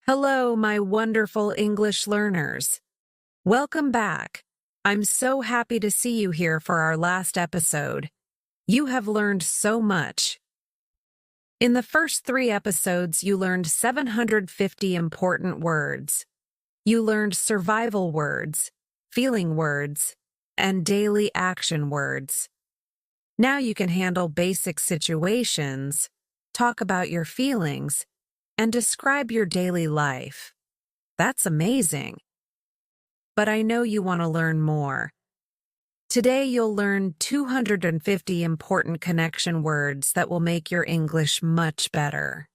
Hello, my wonderful English learners. Welcome back. I'm so happy to see you here for our last episode. You have learned so much. In the first 3 episodes, you learned 750 important words. You learned survival words, feeling words, and daily action words. Now you can handle basic situations, talk about your feelings, and describe your daily life. That's amazing. But I know you want to learn more. Today you'll learn 250 important connection words that will make your English much better.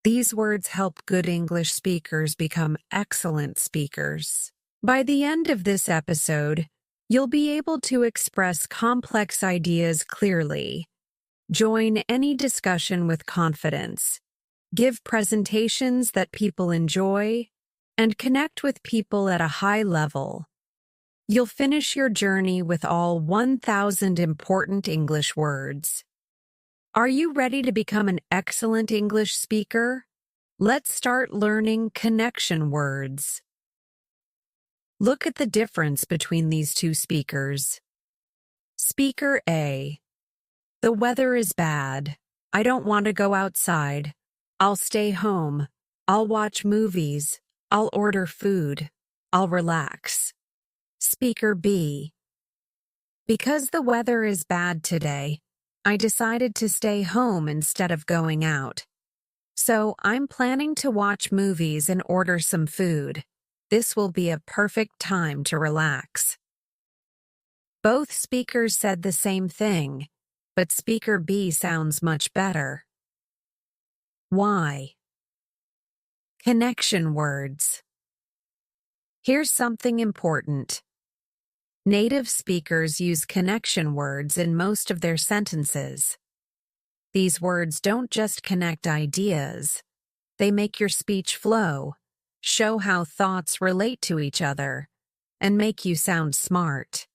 These words help good English speakers become excellent speakers. By the end of this episode, you'll be able to express complex ideas clearly, join any discussion with confidence, give presentations that people enjoy, and connect with people at a high level. You'll finish your journey with all 1,000 important English words. Are you ready to become an excellent English speaker? Let's start learning connection words. Look at the difference between these two speakers. Speaker A. The weather is bad. I don't want to go outside. I'll stay home. I'll watch movies. I'll order food. I'll relax. Speaker B. Because the weather is bad today, I decided to stay home instead of going out. So I'm planning to watch movies and order some food. This will be a perfect time to relax. Both speakers said the same thing, but Speaker B sounds much better. Why? Connection words. Here's something important. Native speakers use connection words in most of their sentences. These words don't just connect ideas. They make your speech flow, show how thoughts relate to each other, and make you sound smart.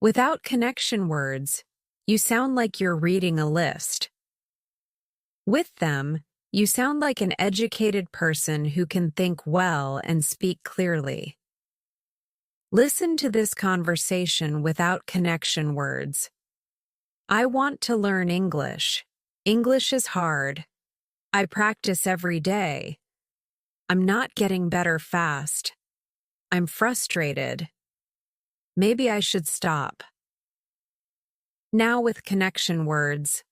Without connection words, you sound like you're reading a list. With them, you sound like an educated person who can think well and speak clearly. Listen to this conversation without connection words. I want to learn English. English is hard. I practice every day. I'm not getting better fast. I'm frustrated. Maybe I should stop. Now with connection words.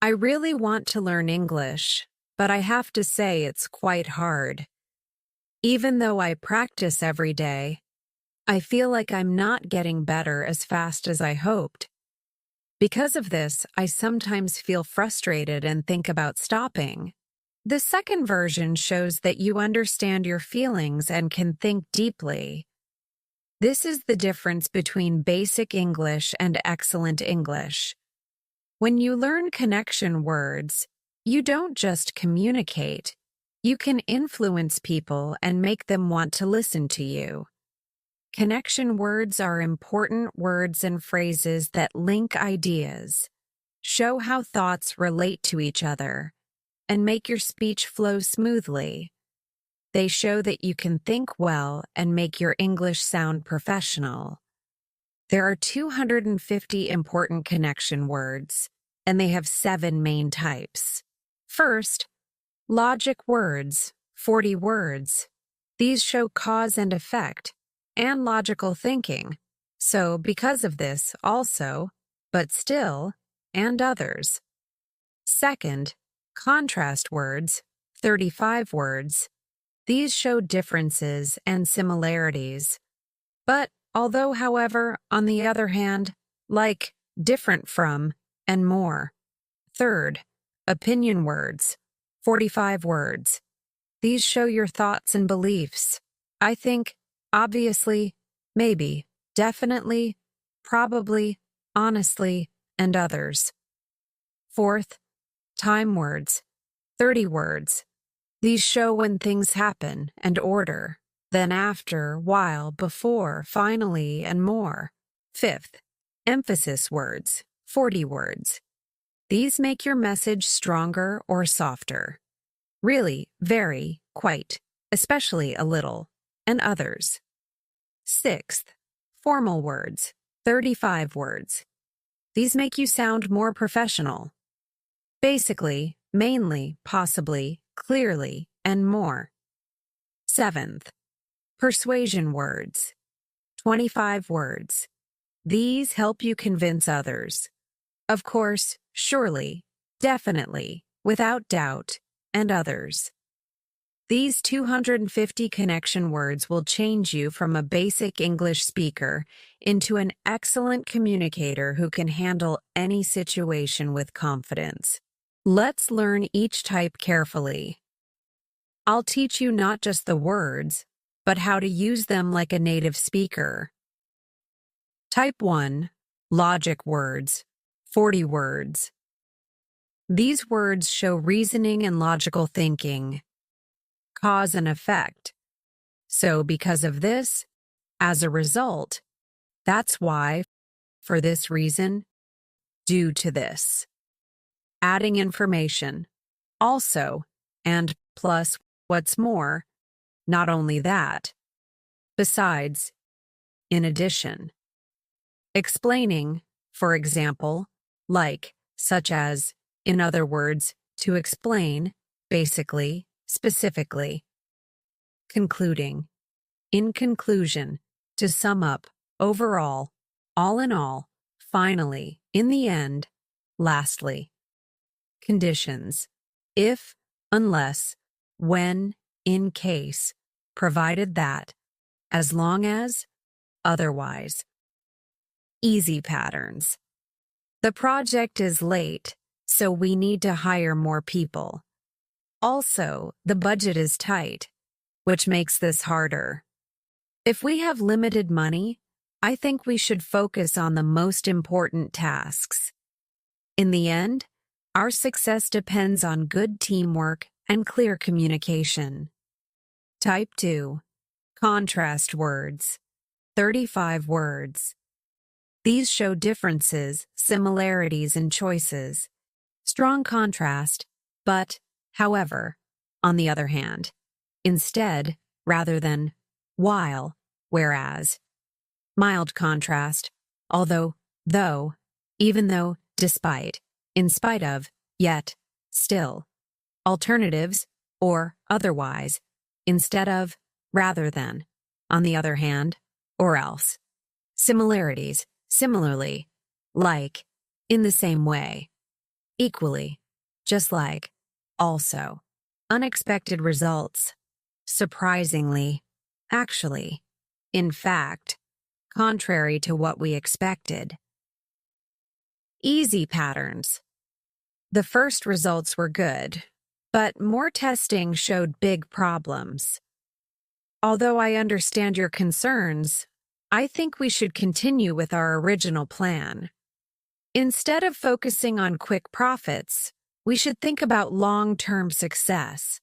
I really want to learn English, but I have to say it's quite hard. Even though I practice every day, I feel like I'm not getting better as fast as I hoped. Because of this, I sometimes feel frustrated and think about stopping. The second version shows that you understand your feelings and can think deeply. This is the difference between basic English and excellent English. When you learn connection words, you don't just communicate. You can influence people and make them want to listen to you. Connection words are important words and phrases that link ideas, show how thoughts relate to each other, and make your speech flow smoothly. They show that you can think well and make your English sound professional. There are 250 important connection words, and they have 7 main types. First, logic words, 40 words. These show cause and effect, and logical thinking. So, because of this, also, but still, and others. Second, contrast words, 35 words. These show differences and similarities. But, although, however, on the other hand, like, different from, and more. Third, opinion words, 45 words. These show your thoughts and beliefs. I think, obviously, maybe, definitely, probably, honestly, and others. Fourth, time words, 30 words. These show when things happen and order, then after, while, before, finally, and more. Fifth, emphasis words, 40 words. These make your message stronger or softer. really, very, quite, especially a little, and others. Sixth, formal words, 35 words. These make you sound more professional. Basically, mainly, possibly, clearly, and more. Seventh, persuasion words, 25 words. These help you convince others. Of course, surely, definitely, without doubt, and others. These 250 connection words will change you from a basic English speaker into an excellent communicator who can handle any situation with confidence. Let's learn each type carefully. I'll teach you not just the words, but how to use them like a native speaker. Type 1, logic words, 40 words. These words show reasoning and logical thinking, cause and effect. So because of this, as a result, that's why, for this reason, due to this. Adding information, also, and plus, what's more, not only that, besides, in addition. Explaining, for example, like, such as, in other words, to explain, basically, specifically. Concluding, in conclusion, to sum up, overall, all in all, finally, in the end, lastly. Conditions, if, unless, when, in case, provided that, as long as, otherwise. Easy patterns. The project is late, so we need to hire more people. Also, the budget is tight, which makes this harder. If we have limited money, I think we should focus on the most important tasks. In the end, our success depends on good teamwork and clear communication. Type 2, contrast words, 35 words. These show differences, similarities, and choices. Strong contrast, but, however, on the other hand, instead, rather than, while, whereas. Mild contrast, although, though, even though, despite, in spite of, yet, still. Alternatives, or otherwise, instead of, rather than, on the other hand, or else. Similarities, similarly, like, in the same way. Equally, just like, also. Unexpected results, surprisingly, actually, in fact, contrary to what we expected. Easy patterns. The first results were good, but more testing showed big problems. Although I understand your concerns, I think we should continue with our original plan. Instead of focusing on quick profits, we should think about long-term success.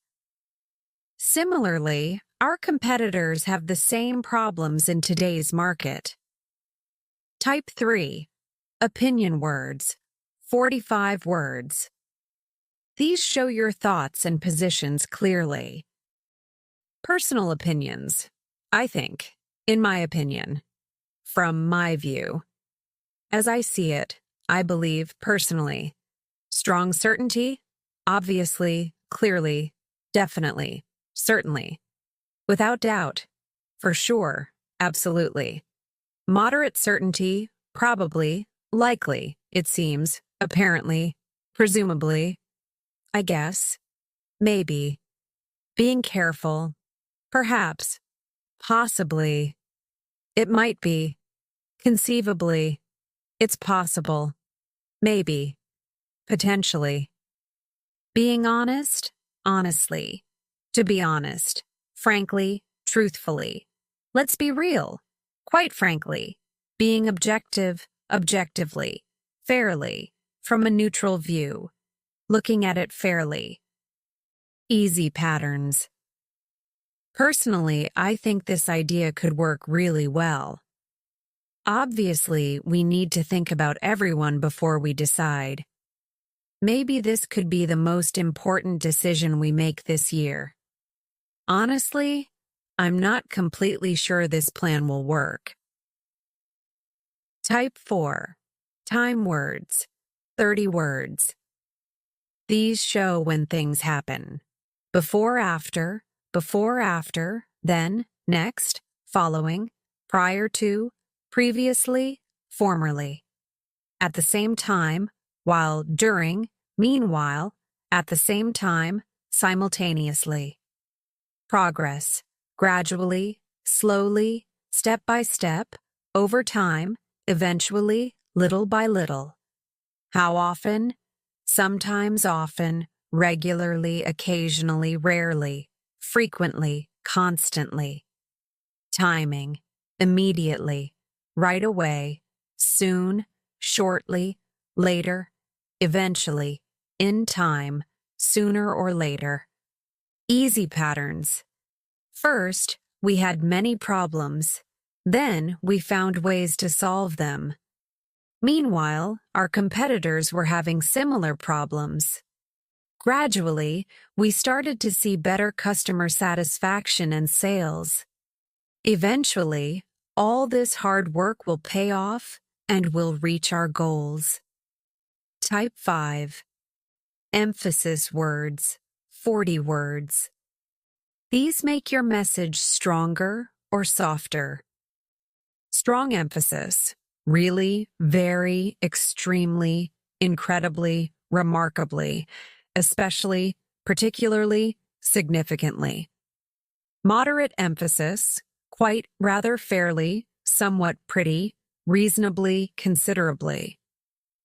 Similarly, our competitors have the same problems in today's market. Type 3, opinion words, 45 words. These show your thoughts and positions clearly. Personal opinions, I think, in my opinion, from my view. As I see it, I believe, personally, strong certainty, obviously, clearly, definitely, certainly, without doubt, for sure, absolutely. Moderate certainty, probably, likely, it seems, apparently, presumably, I guess, maybe, being careful, perhaps, possibly, it might be, conceivably, it's possible, maybe, potentially. Being honest, honestly, to be honest, frankly, truthfully. Let's be real, quite frankly. Being objective, objectively, fairly, from a neutral view, looking at it fairly. Easy patterns. Personally, I think this idea could work really well. Obviously, we need to think about everyone before we decide. Maybe this could be the most important decision we make this year. Honestly, I'm not completely sure this plan will work. Type 4. Time words. 30 words. These show when things happen. Before, after, then, next, following, prior to, previously, formerly. At the same time, while, during, meanwhile, at the same time, simultaneously. Progress, gradually, slowly, step by step, over time, eventually, little by little. How often? Sometimes, often, regularly, occasionally, rarely, frequently, constantly. Timing, immediately, right away, soon, shortly, later, eventually, in time, sooner or later. Easy patterns. First, we had many problems. Then we found ways to solve them. Meanwhile, our competitors were having similar problems. Gradually, we started to see better customer satisfaction and sales. Eventually, all this hard work will pay off and we'll reach our goals. Type 5. Emphasis words. 40 words. These make your message stronger or softer. Strong emphasis. Really, very, extremely, incredibly, remarkably, especially, particularly, significantly. Moderate emphasis. Quite, rather, fairly, somewhat, pretty, reasonably, considerably.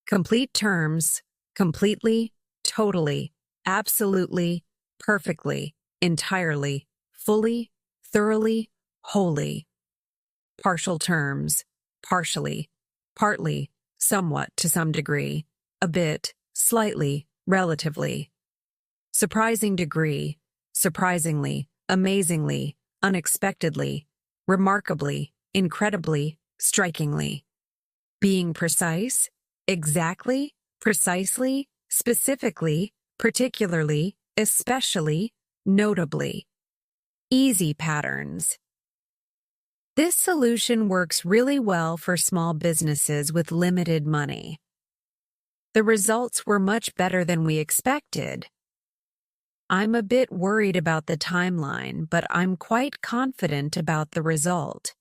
Complete terms. Completely, totally, absolutely, perfectly, entirely, fully, thoroughly, wholly. Partial terms. Partially, partly, somewhat to some degree, a bit, slightly, relatively. Surprising degree, surprisingly, amazingly, unexpectedly, remarkably, incredibly, strikingly. Being precise, exactly, precisely, specifically, particularly, especially, notably. Easy patterns. This solution works really well for small businesses with limited money. The results were much better than we expected. I'm a bit worried about the timeline, but I'm quite confident about the result.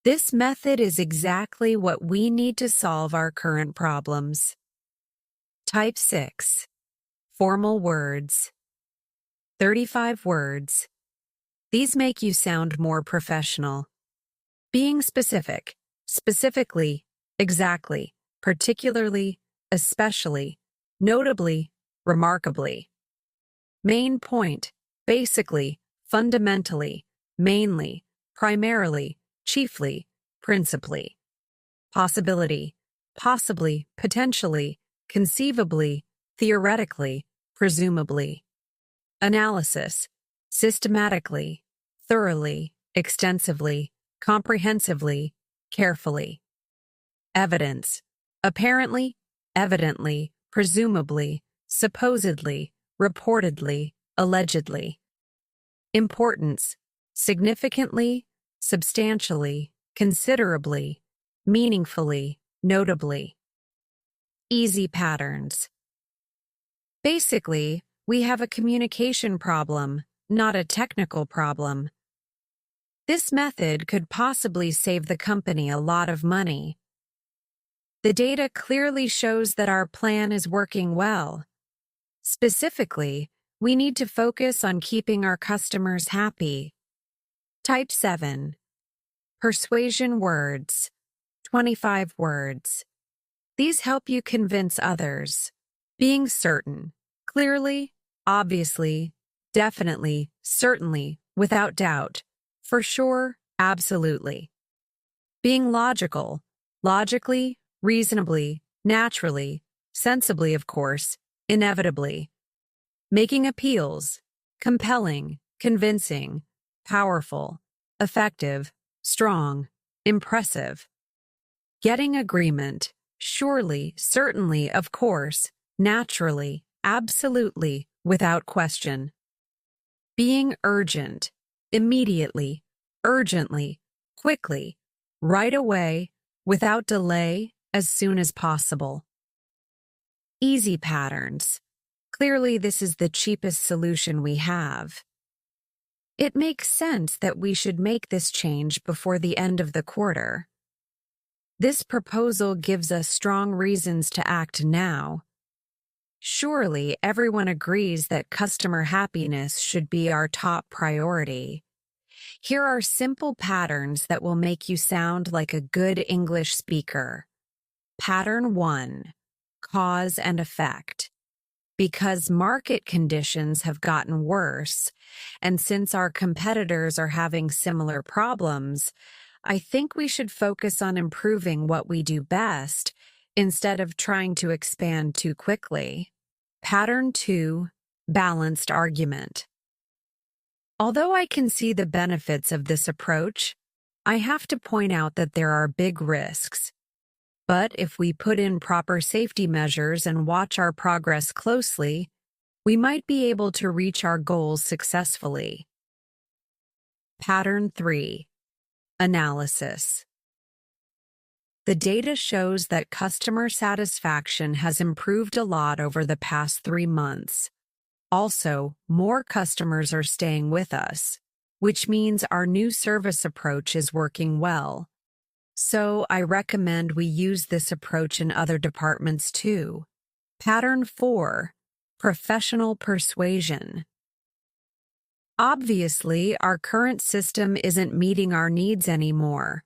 This method is exactly what we need to solve our current problems. Type 6. Formal words. 35 words. These make you sound more professional. Being specific, specifically, exactly, particularly, especially, notably, remarkably. Main point, basically, fundamentally, mainly, primarily, chiefly, principally. Possibility, possibly, potentially, conceivably, theoretically, presumably. Analysis, systematically, thoroughly, extensively, comprehensively, carefully. Evidence, apparently, evidently, presumably, supposedly, reportedly, allegedly. Importance, significantly, substantially, considerably, meaningfully, notably. Easy patterns. Basically, we have a communication problem, not a technical problem. This method could possibly save the company a lot of money. The data clearly shows that our plan is working well. Specifically, we need to focus on keeping our customers happy. Type 7. Persuasion words. 25 words. These help you convince others. Being certain, clearly, obviously, definitely, certainly, without doubt, for sure, absolutely. Being logical, logically, reasonably, naturally, sensibly, of course, inevitably. Making appeals, compelling, convincing, powerful, effective, strong, impressive. Getting agreement, surely, certainly, of course, naturally, absolutely, without question. Being urgent, immediately, urgently, quickly, right away, without delay, as soon as possible. Easy patterns. Clearly, this is the cheapest solution we have. It makes sense that we should make this change before the end of the quarter. This proposal gives us strong reasons to act now. Surely everyone agrees that customer happiness should be our top priority. Here are simple patterns that will make you sound like a good English speaker. Pattern 1. Cause and effect. Because market conditions have gotten worse, and since our competitors are having similar problems, I think we should focus on improving what we do best instead of trying to expand too quickly. Pattern 2. Balanced argument. Although I can see the benefits of this approach, I have to point out that there are big risks. But if we put in proper safety measures and watch our progress closely, we might be able to reach our goals successfully. Pattern 3. Analysis. The data shows that customer satisfaction has improved a lot over the past 3 months. Also, more customers are staying with us, which means our new service approach is working well. So I recommend we use this approach in other departments too. Pattern 4. Professional persuasion. Obviously, our current system isn't meeting our needs anymore.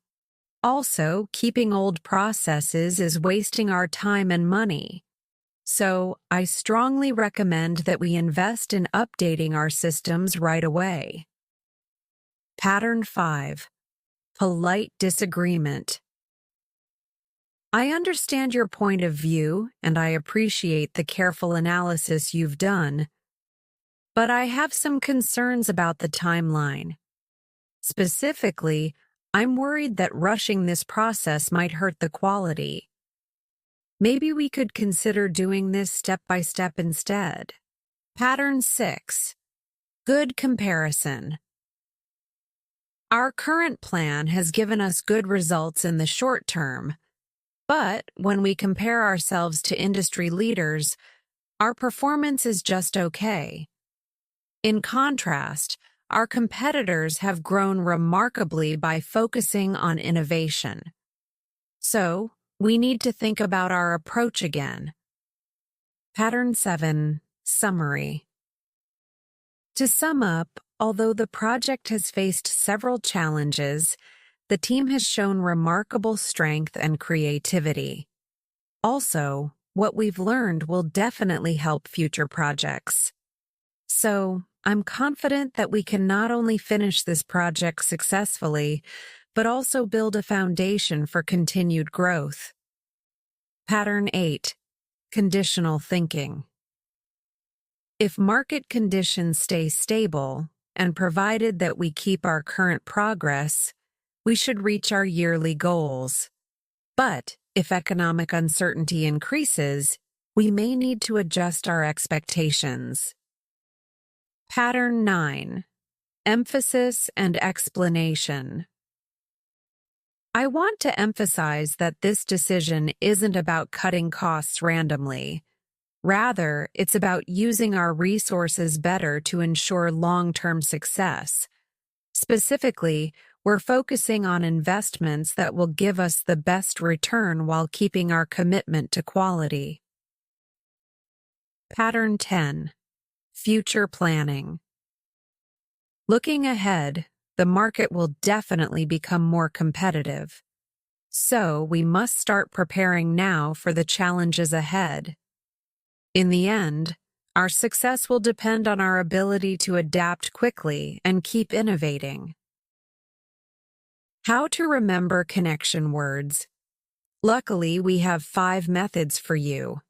Also, keeping old processes is wasting our time and money. So, I strongly recommend that we invest in updating our systems right away. Pattern 5. Polite disagreement. I understand your point of view, and I appreciate the careful analysis you've done, but I have some concerns about the timeline. Specifically, I'm worried that rushing this process might hurt the quality. Maybe we could consider doing this step by step instead. Pattern 6. Good comparison. Our current plan has given us good results in the short term, but when we compare ourselves to industry leaders, our performance is just okay. In contrast, our competitors have grown remarkably by focusing on innovation. So, we need to think about our approach again. Pattern 7. Summary. To sum up, although the project has faced several challenges, the team has shown remarkable strength and creativity. Also, what we've learned will definitely help future projects. So, I'm confident that we can not only finish this project successfully, but also build a foundation for continued growth. Pattern 8. Conditional thinking. If market conditions stay stable, and provided that we keep our current progress, we should reach our yearly goals. But if economic uncertainty increases, we may need to adjust our expectations. Pattern 9. Emphasis and explanation. I want to emphasize that this decision isn't about cutting costs randomly. Rather, it's about using our resources better to ensure long-term success. Specifically, we're focusing on investments that will give us the best return while keeping our commitment to quality. Pattern 10. Future planning. Looking ahead, the market will definitely become more competitive. So, we must start preparing now for the challenges ahead. In the end, our success will depend on our ability to adapt quickly and keep innovating. How to remember connection words. Luckily, we have 5 methods for you.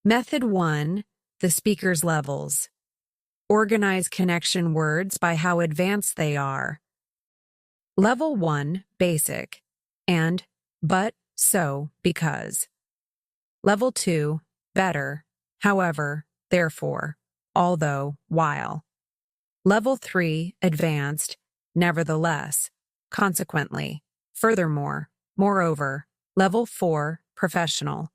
Method 1, the speaker's levels. Organize connection words by how advanced they are. Level 1, basic, and but, so, because. Level 2, better, however, therefore, although, while. Level 3, advanced, nevertheless, consequently, furthermore, moreover. Level 4, professional,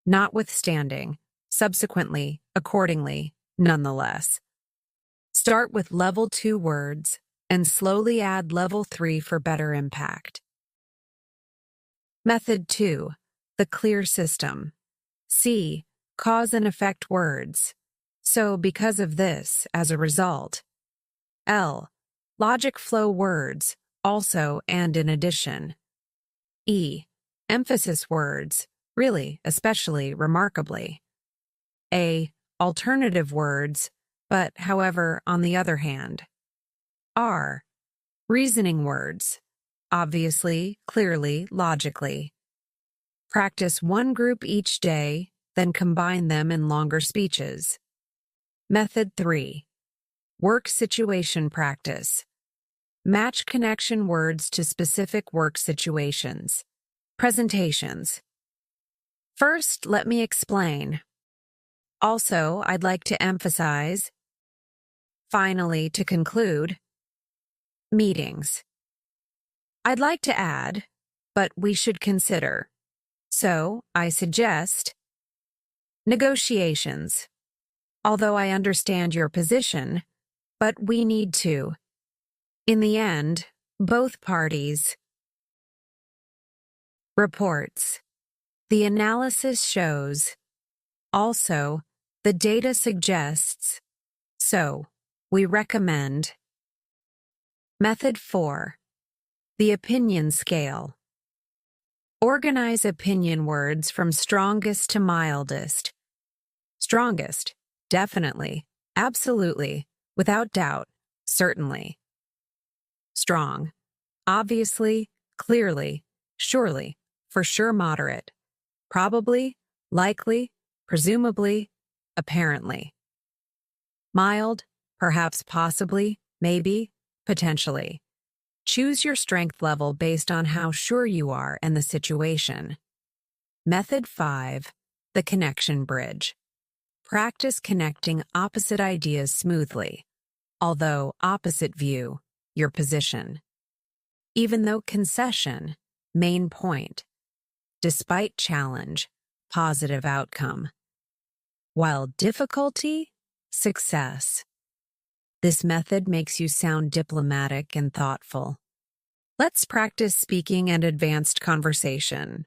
notwithstanding, subsequently, accordingly, nonetheless. Start with level 2 words and slowly add level 3 for better impact. Method 2, the clear system. C, cause and effect words. So, because of this, as a result. L, logic flow words, also and in addition. E, emphasis words, really, especially, remarkably. A, alternative words, but, however, on the other hand. R, reasoning words, obviously, clearly, logically. Practice one group each day, then combine them in longer speeches. Method 3, work situation practice. Match connection words to specific work situations. Presentations. First, let me explain. Also, I'd like to emphasize. Finally, to conclude. Meetings. I'd like to add, but we should consider. So, I suggest. Negotiations. Although I understand your position, but we need to. In the end, both parties. Reports. The analysis shows. Also, the data suggests. So, we recommend. Method 4. The opinion scale. Organize opinion words from strongest to mildest. Strongest, definitely, absolutely, without doubt, certainly. Strong, obviously, clearly, surely, for sure moderate, probably, likely, presumably, apparently. Mild, perhaps possibly, maybe, potentially. Choose your strength level based on how sure you are and the situation. Method 5, the connection bridge. Practice connecting opposite ideas smoothly, although opposite view, your position. Even though concession, main point. Despite challenge, positive outcome. While difficulty, success. This method makes you sound diplomatic and thoughtful. Let's practice speaking and advanced conversation.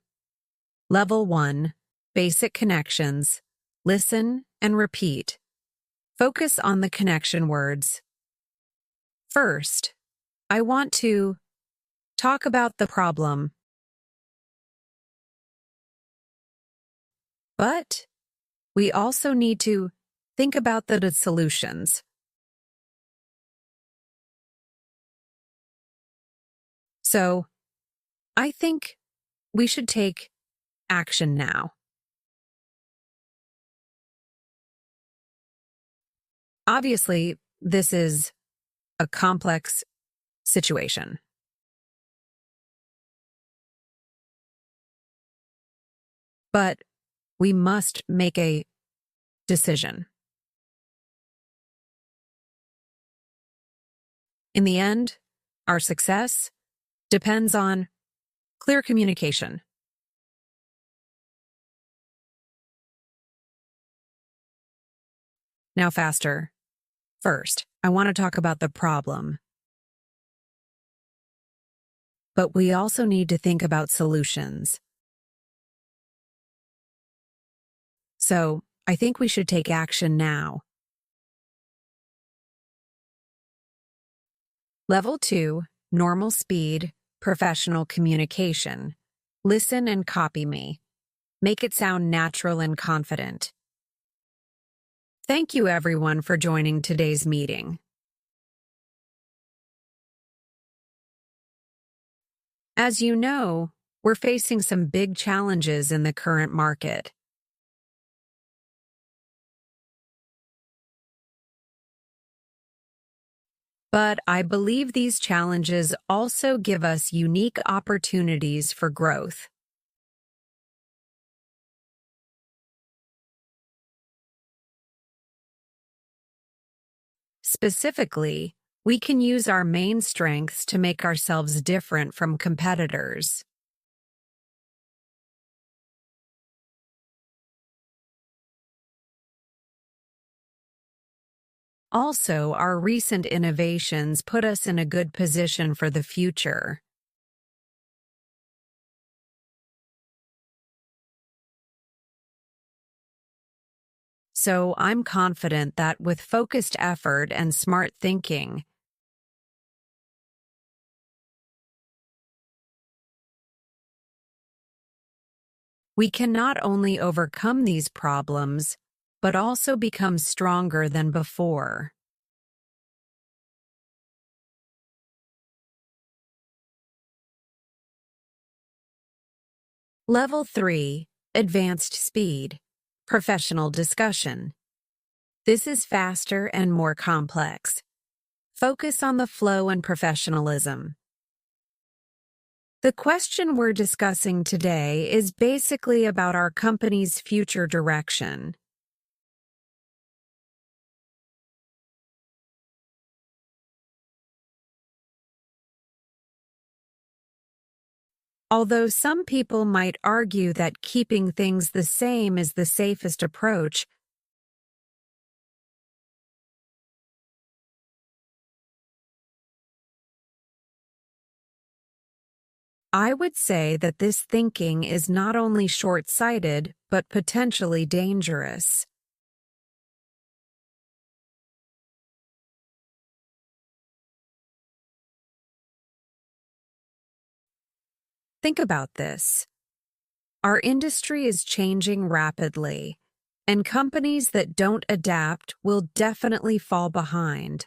Level 1, basic connections. Listen and repeat. Focus on the connection words. First, I want to talk about the problem. But we also need to think about the solutions. So, I think we should take action now. Obviously, this is a complex situation. But we must make a decision. In the end, our success depends on clear communication. Now faster. First, I want to talk about the problem. But we also need to think about solutions. So, I think we should take action now. Level 2, normal speed, professional communication. Listen and copy me. Make it sound natural and confident. Thank you, everyone, for joining today's meeting. As you know, we're facing some big challenges in the current market. But I believe these challenges also give us unique opportunities for growth. Specifically, we can use our main strengths to make ourselves different from competitors. Also, our recent innovations put us in a good position for the future. So, I'm confident that with focused effort and smart thinking, we can not only overcome these problems, but also become stronger than before. Level 3, Advanced Speed, Professional Discussion. This is faster and more complex. Focus on the flow and professionalism. The question we're discussing today is basically about our company's future direction. Although some people might argue that keeping things the same is the safest approach, I would say that this thinking is not only short-sighted, but potentially dangerous. Think about this. Our industry is changing rapidly, and companies that don't adapt will definitely fall behind.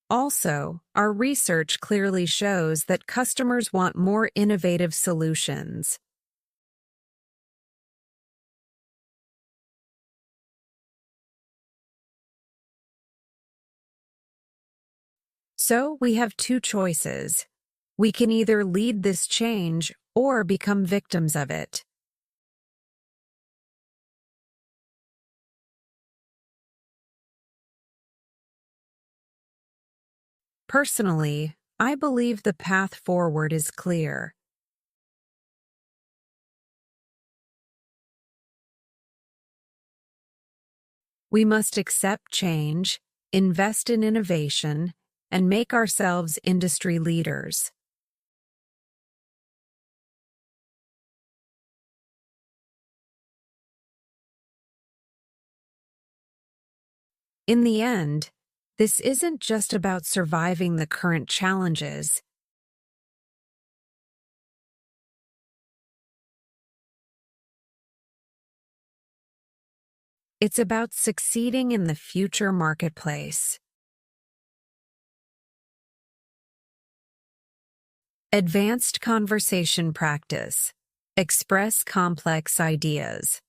Also, our research clearly shows that customers want more innovative solutions. So, we have two choices. We can either lead this change or become victims of it. Personally, I believe the path forward is clear. We must accept change, invest in innovation, and make ourselves industry leaders. In the end, this isn't just about surviving the current challenges. It's about succeeding in the future marketplace. Advanced conversation practice. Express complex ideas.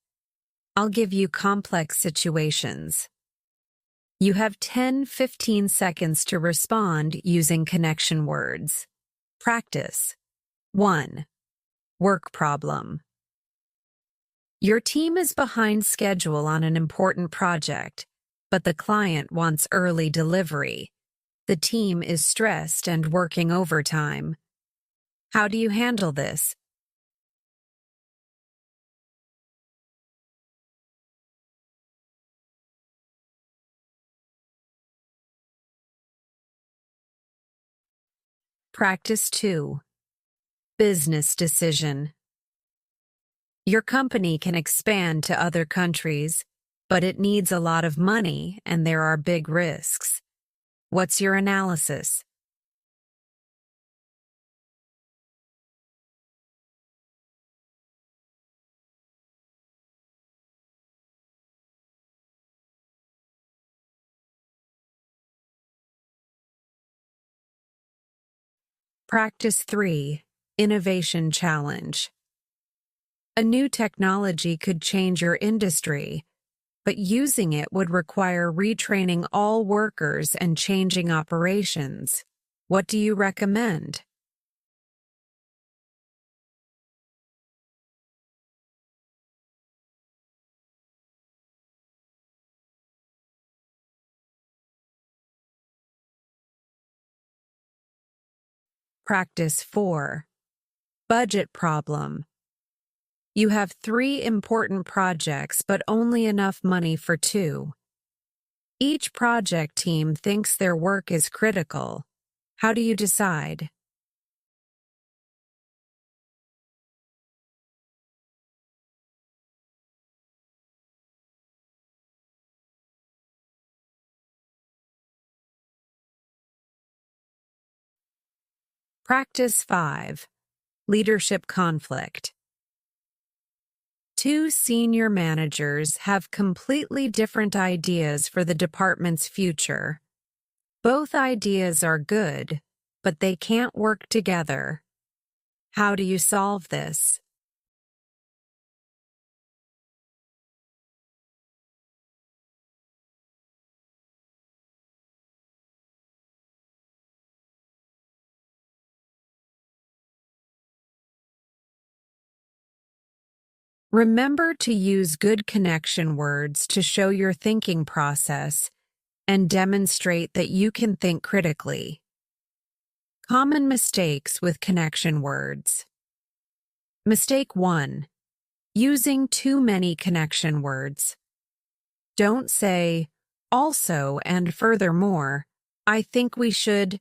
I'll give you complex situations. You have 10-15 seconds to respond using connection words. Practice. 1. Work problem. Your team is behind schedule on an important project, but the client wants early delivery. The team is stressed and working overtime. How do you handle this? Practice 2. Business decision. Your company can expand to other countries, but it needs a lot of money and there are big risks. What's your analysis? Practice 3. Innovation challenge. A new technology could change your industry, but using it would require retraining all workers and changing operations. What do you recommend? Practice 4. Budget problem. You have 3 important projects but only enough money for 2. Each project team thinks their work is critical. How do you decide? Practice 5. Leadership conflict. 2 senior managers have completely different ideas for the department's future. Both ideas are good, but they can't work together. How do you solve this? Remember to use good connection words to show your thinking process and demonstrate that you can think critically. Common mistakes with connection words. Mistake 1. Using too many connection words. Don't say, also and furthermore. I think we should.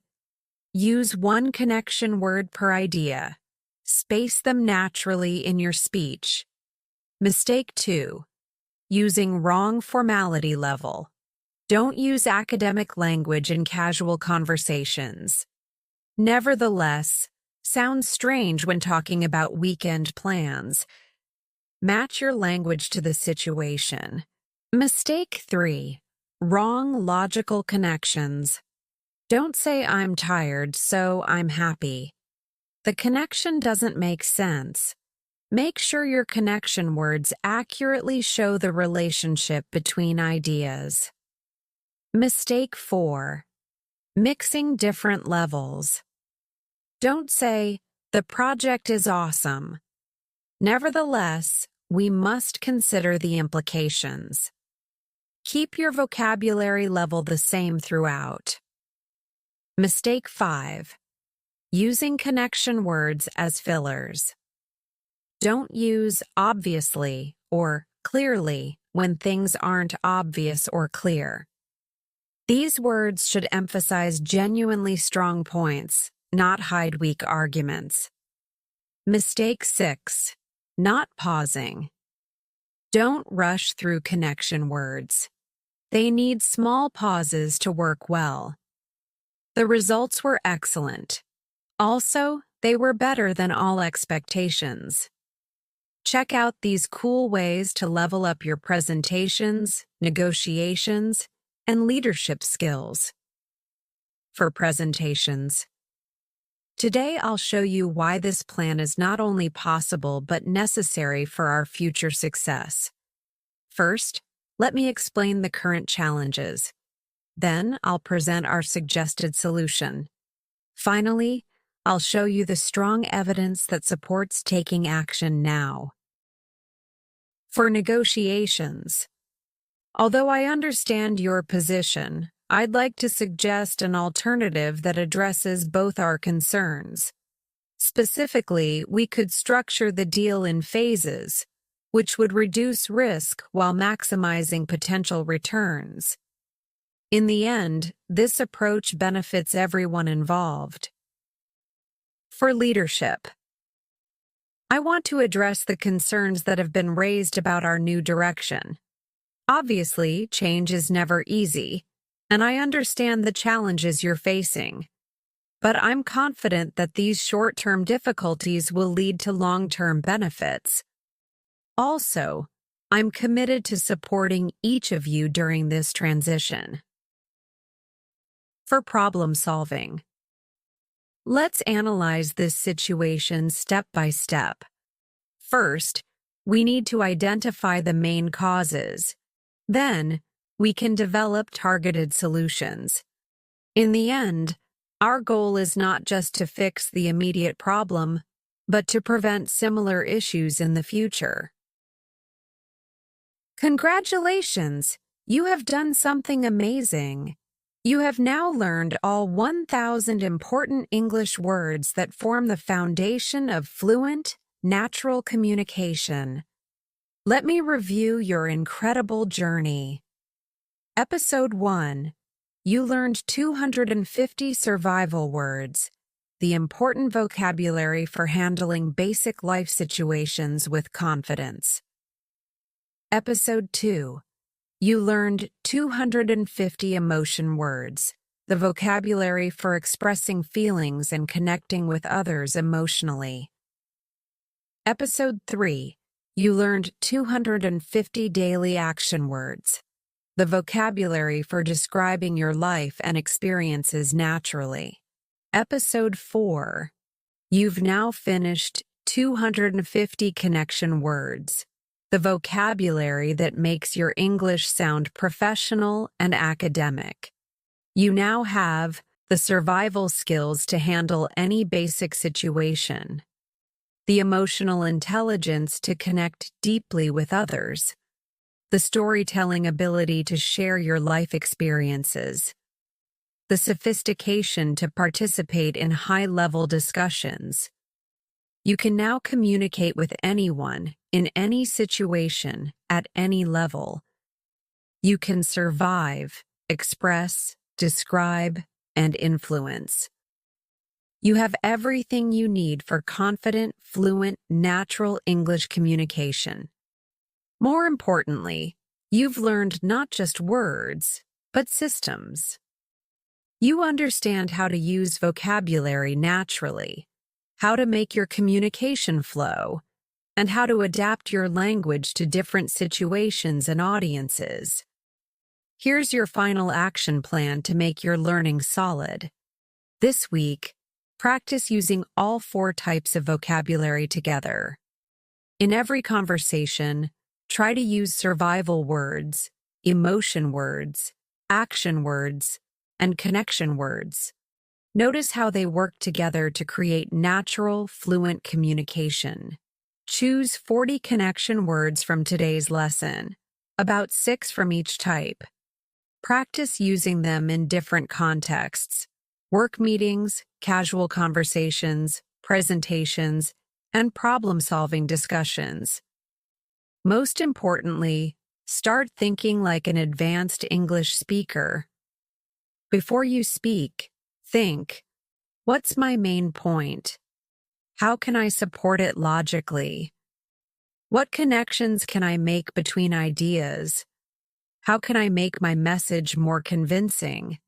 Use one connection word per idea. Space them naturally in your speech. Mistake 2. Using wrong formality level. Don't use academic language in casual conversations. Nevertheless, sounds strange when talking about weekend plans. Match your language to the situation. Mistake 3. Wrong logical connections. Don't say I'm tired, so I'm happy. The connection doesn't make sense. Make sure your connection words accurately show the relationship between ideas. Mistake 4. Mixing different levels. Don't say, the project is awesome. Nevertheless, we must consider the implications. Keep your vocabulary level the same throughout. Mistake 5. Using connection words as fillers. Don't use obviously or clearly when things aren't obvious or clear. These words should emphasize genuinely strong points, not hide weak arguments. Mistake 6. Not pausing. Don't rush through connection words. They need small pauses to work well. The results were excellent. Also, they were better than all expectations. Check out these cool ways to level up your presentations, negotiations, and leadership skills. For presentations. Today I'll show you why this plan is not only possible but necessary for our future success. First, let me explain the current challenges. Then I'll present our suggested solution. Finally, I'll show you the strong evidence that supports taking action now. For negotiations. Although I understand your position, I'd like to suggest an alternative that addresses both our concerns. Specifically, we could structure the deal in phases, which would reduce risk while maximizing potential returns. In the end, this approach benefits everyone involved. For leadership. I want to address the concerns that have been raised about our new direction. Obviously, change is never easy, and I understand the challenges you're facing. But I'm confident that these short-term difficulties will lead to long-term benefits. Also, I'm committed to supporting each of you during this transition. For problem solving. Let's analyze this situation step by step. First, we need to identify the main causes. Then, we can develop targeted solutions. In the end, our goal is not just to fix the immediate problem, but to prevent similar issues in the future. Congratulations! You have done something amazing. You have now learned all 1,000 important English words that form the foundation of fluent, natural communication. Let me review your incredible journey. Episode 1. You learned 250 survival words, the important vocabulary for handling basic life situations with confidence. Episode 2. You learned 250 emotion words, the vocabulary for expressing feelings and connecting with others emotionally. Episode 3. You learned 250 daily action words, the vocabulary for describing your life and experiences naturally. Episode 4. You've now finished 250 connection words, the vocabulary that makes your English sound professional and academic. You now have the survival skills to handle any basic situation, the emotional intelligence to connect deeply with others, the storytelling ability to share your life experiences, the sophistication to participate in high-level discussions. You can now communicate with anyone, in any situation, at any level. You can survive, express, describe, and influence. You have everything you need for confident, fluent, natural English communication. More importantly, you've learned not just words, but systems. You understand how to use vocabulary naturally, how to make your communication flow, and how to adapt your language to different situations and audiences. Here's your final action plan to make your learning solid. This week, practice using all 4 types of vocabulary together. In every conversation, try to use survival words, emotion words, action words, and connection words. Notice how they work together to create natural, fluent communication. Choose 40 connection words from today's lesson, about 6 from each type. Practice using them in different contexts: work meetings, casual conversations, presentations, and problem-solving discussions. Most importantly, start thinking like an advanced English speaker. Before you speak, think, what's my main point? How can I support it logically? What connections can I make between ideas? How can I make my message more convincing?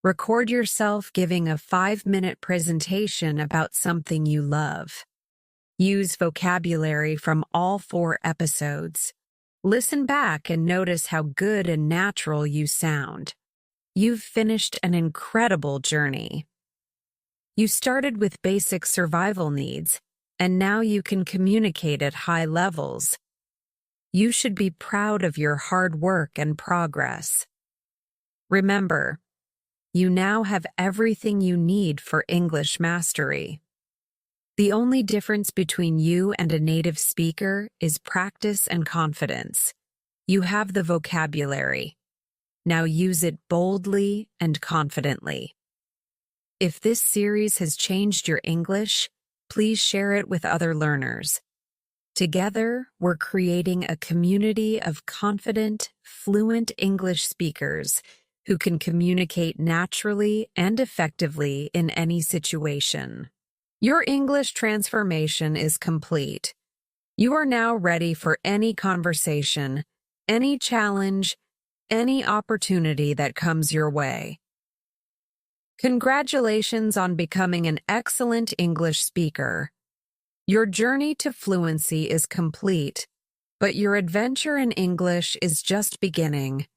Record yourself giving a 5-minute presentation about something you love. Use vocabulary from all 4 episodes. Listen back and notice how good and natural you sound. You've finished an incredible journey. You started with basic survival needs, and now you can communicate at high levels. You should be proud of your hard work and progress. Remember, you now have everything you need for English mastery. The only difference between you and a native speaker is practice and confidence. You have the vocabulary. Now use it boldly and confidently. If this series has changed your English, please share it with other learners. Together, we're creating a community of confident, fluent English speakers who can communicate naturally and effectively in any situation. Your English transformation is complete. You are now ready for any conversation, any challenge, any opportunity that comes your way. Congratulations on becoming an excellent English speaker. Your journey to fluency is complete, but your adventure in English is just beginning.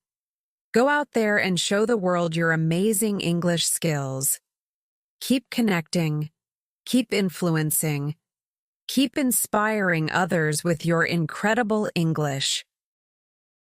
Go out there and show the world your amazing English skills. Keep connecting, keep influencing, keep inspiring others with your incredible English.